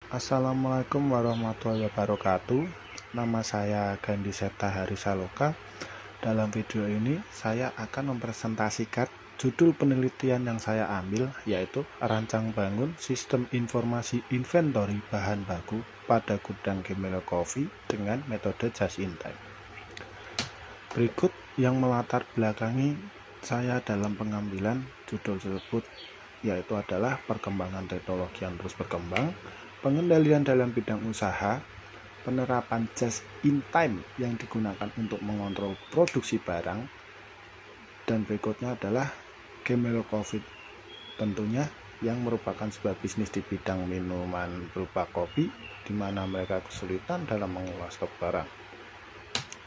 Assalamualaikum warahmatullahi wabarakatuh. Nama saya Gandhi Septa Harisaloka. Dalam video ini saya akan mempresentasikan judul penelitian yang saya ambil, yaitu rancang bangun sistem informasi inventory bahan baku pada gudang Gemelo Coffee dengan metode just in time. Berikut yang melatar belakangi saya dalam pengambilan judul tersebut, yaitu adalah perkembangan teknologi yang terus berkembang, pengendalian dalam bidang usaha, penerapan just in time yang digunakan untuk mengontrol produksi barang, dan berikutnya adalah Gemelo Coffee, tentunya yang merupakan sebuah bisnis di bidang minuman berupa kopi, di mana mereka kesulitan dalam mengolah stok barang.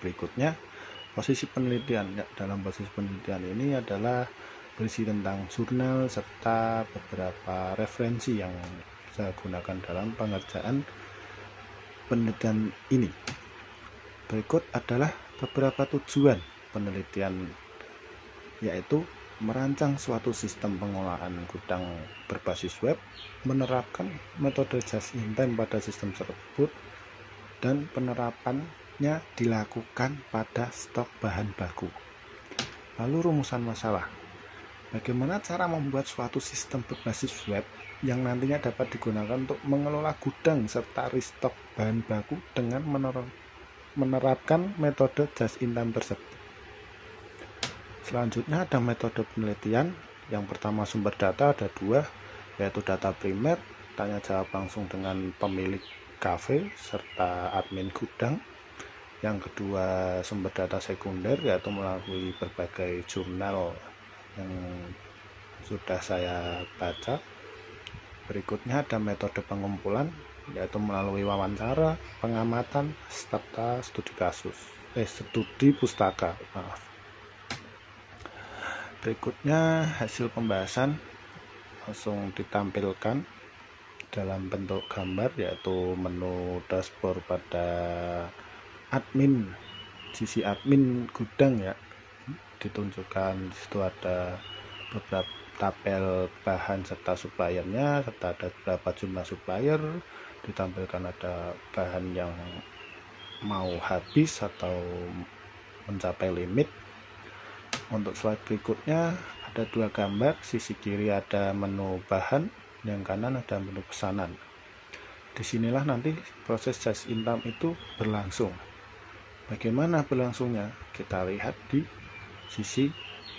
Berikutnya, posisi penelitian. Dalam posisi penelitian ini adalah berisi tentang jurnal serta beberapa referensi yang saya gunakan dalam pengerjaan penelitian ini. Berikut adalah beberapa tujuan penelitian, yaitu merancang suatu sistem pengolahan gudang berbasis web, menerapkan metode just in time pada sistem tersebut, dan penerapannya dilakukan pada stok bahan baku. Lalu rumusan masalah. Bagaimana cara membuat suatu sistem berbasis web yang nantinya dapat digunakan untuk mengelola gudang serta restock bahan baku dengan menerapkan metode just in time tersebut. Selanjutnya ada metode penelitian. Yang pertama, sumber data ada dua, yaitu data primer, tanya jawab langsung dengan pemilik kafe serta admin gudang. Yang kedua, sumber data sekunder, yaitu melalui berbagai jurnal yang sudah saya baca. Berikutnya ada metode pengumpulan, yaitu melalui wawancara, pengamatan, serta studi pustaka. Berikutnya hasil pembahasan langsung ditampilkan dalam bentuk gambar, yaitu menu dashboard pada admin, sisi admin gudang ya. Ditunjukkan di situ ada beberapa tabel bahan serta suppliernya, serta ada berapa jumlah supplier, ditampilkan ada bahan yang mau habis atau mencapai limit. Untuk slide berikutnya ada dua gambar, sisi kiri ada menu bahan, yang kanan ada menu pesanan. Disinilah nanti proses just in time itu berlangsung. Bagaimana berlangsungnya? Kita lihat di sisi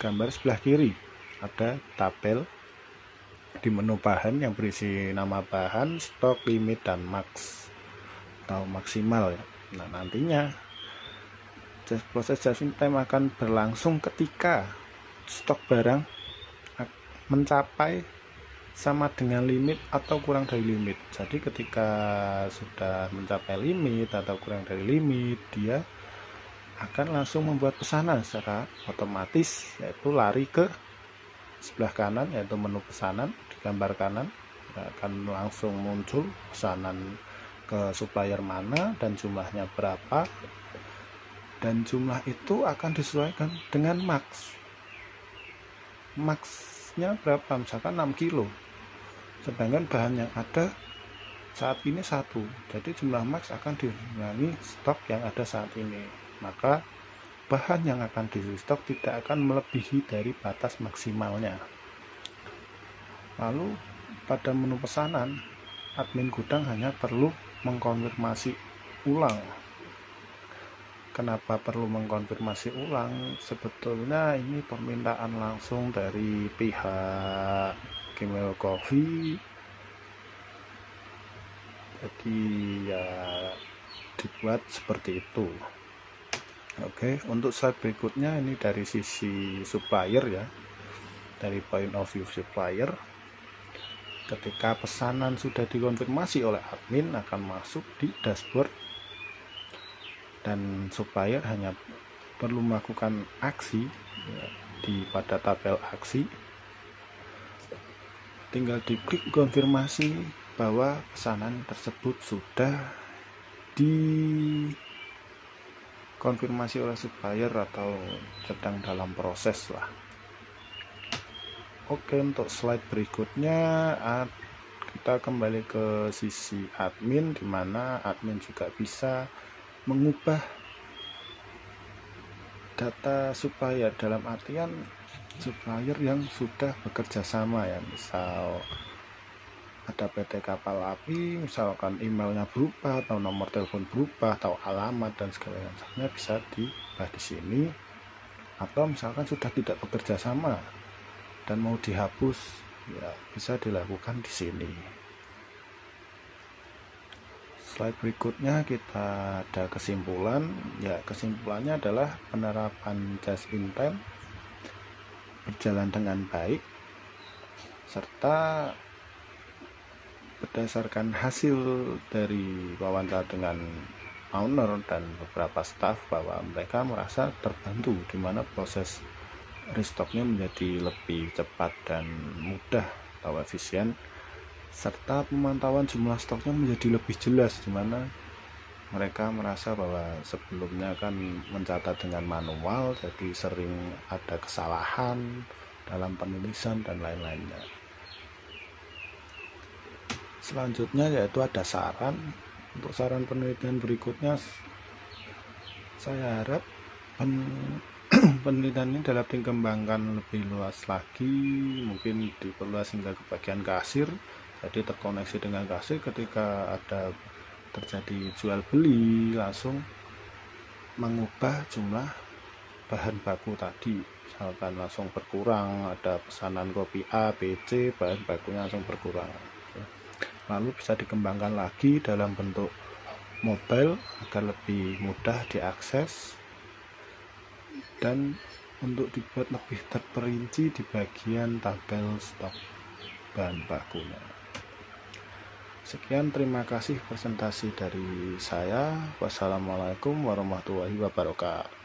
gambar sebelah kiri, ada tabel di menu bahan yang berisi nama bahan, stok, limit, dan max atau maksimal ya. Nah, nantinya proses just in time akan berlangsung ketika stok barang mencapai sama dengan limit atau kurang dari limit. Jadi ketika sudah mencapai limit atau kurang dari limit, dia akan langsung membuat pesanan secara otomatis, yaitu lari ke sebelah kanan, yaitu menu pesanan di gambar kanan. Akan langsung muncul pesanan ke supplier mana dan jumlahnya berapa, dan jumlah itu akan disesuaikan dengan maksnya berapa, misalkan 6 kilo, sedangkan bahan yang ada saat ini 1, jadi jumlah max akan diimbangi stok yang ada saat ini. Maka bahan yang akan di stok tidak akan melebihi dari batas maksimalnya. Lalu pada menu pesanan, admin gudang hanya perlu mengkonfirmasi ulang. Kenapa perlu mengkonfirmasi ulang? Sebetulnya ini permintaan langsung dari pihak Gemelo Coffee, jadi ya dibuat seperti itu. Oke, untuk slide berikutnya ini dari sisi supplier ya, dari point of view supplier. Ketika pesanan sudah dikonfirmasi oleh admin, akan masuk di dashboard, dan supplier hanya perlu melakukan aksi ya, pada tabel aksi, tinggal diklik konfirmasi bahwa pesanan tersebut sudah dikonfirmasi oleh supplier atau sedang dalam proses lah. Oke, untuk slide berikutnya kita kembali ke sisi admin, di mana admin juga bisa mengubah data supplier, dalam artian supplier yang sudah bekerja sama ya, misal ada PT Kapal Api, misalkan emailnya berubah atau nomor telepon berubah atau alamat dan segala macamnya bisa dibahas di sini. Atau misalkan sudah tidak bekerja sama dan mau dihapus, ya bisa dilakukan di sini. Slide berikutnya kita ada kesimpulan. Ya, kesimpulannya adalah penerapan just in time berjalan dengan baik, serta berdasarkan hasil dari wawancara dengan owner dan beberapa staff bahwa mereka merasa terbantu, di mana proses restocknya menjadi lebih cepat dan mudah atau efisien, serta pemantauan jumlah stoknya menjadi lebih jelas, di mana mereka merasa bahwa sebelumnya kan mencatat dengan manual, jadi sering ada kesalahan dalam penulisan dan lain-lainnya. Selanjutnya yaitu ada saran. Untuk saran penelitian berikutnya, saya harap penelitian ini dapat dikembangkan lebih luas lagi, mungkin diperluas hingga ke bagian kasir, jadi terkoneksi dengan kasir ketika ada terjadi jual beli, langsung mengubah jumlah bahan baku tadi, misalkan langsung berkurang, ada pesanan kopi A, B, C, bahan bakunya langsung berkurang. Lalu bisa dikembangkan lagi dalam bentuk mobile agar lebih mudah diakses dan untuk dibuat lebih terperinci di bagian tabel stok bahan bakunya. Sekian, terima kasih presentasi dari saya. Wassalamualaikum warahmatullahi wabarakatuh.